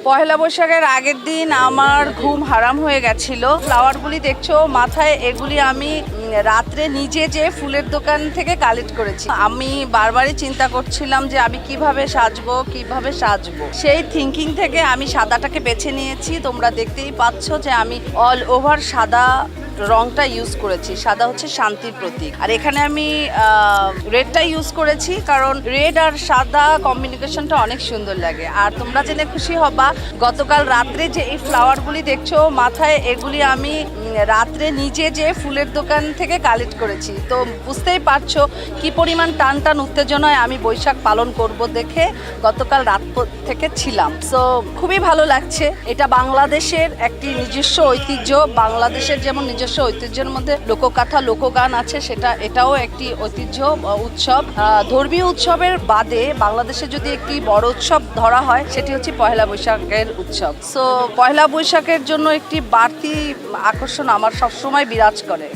পহেলা বৈশাখের আগের দিন আমার ঘুম হারাম হয়ে গেছিল। ফ্লাওয়ারগুলি দেখছো মাথায়, এগুলি আমি রাত্রে নিজে যে ফুলের দোকান থেকে কালেক্ট করেছি। আমি বারবারই চিন্তা করছিলাম যে আমি কিভাবে সাজবো। সেই থিঙ্কিং থেকে আমি সাদাটাকে বেছে নিয়েছি। তোমরা দেখতেই পাচ্ছ যে আমি অল ওভার সাদা রংটা ইউজ করেছি। সাদা হচ্ছে শান্তির প্রতীক। আর এখানে আমি রেডটা ইউজ করেছি, কারণ রেড আর সাদা কম্বিনেশনটা অনেক সুন্দর লাগে। আর তোমরা জেনে খুশি হবা, গতকাল রাত্রে যে এই ফ্লাওয়ারগুলি দেখছো মাথায়, এগুলি আমি রাত্রে নিজে যে ফুলের দোকান থেকে কালেক্ট করেছি। তো বুঝতেই পারছো কি পরিমাণ টান উত্তেজনায় আমি বৈশাখ পালন করব দেখে গতকাল রাত থেকে ছিলাম। সো খুবই ভালো লাগছে। এটা বাংলাদেশের একটি নিজস্ব ঐতিহ্য। বাংলাদেশের যেমন নিজস্ব ঐতিহ্যের মধ্যে লোকগাথা, লোকগান আছে, এটাও একটি ঐতিহ্য উৎসব। ধর্মীয় উৎসবের বাদে বাংলাদেশে যদি একটি বড় উৎসব ধরা হয়, সেটি হচ্ছে পহেলা বৈশাখের উৎসব। সো পহেলা বৈশাখের জন্য একটি বাড়তি আকর্ষণ আমার সবসময় বিরাজ করে।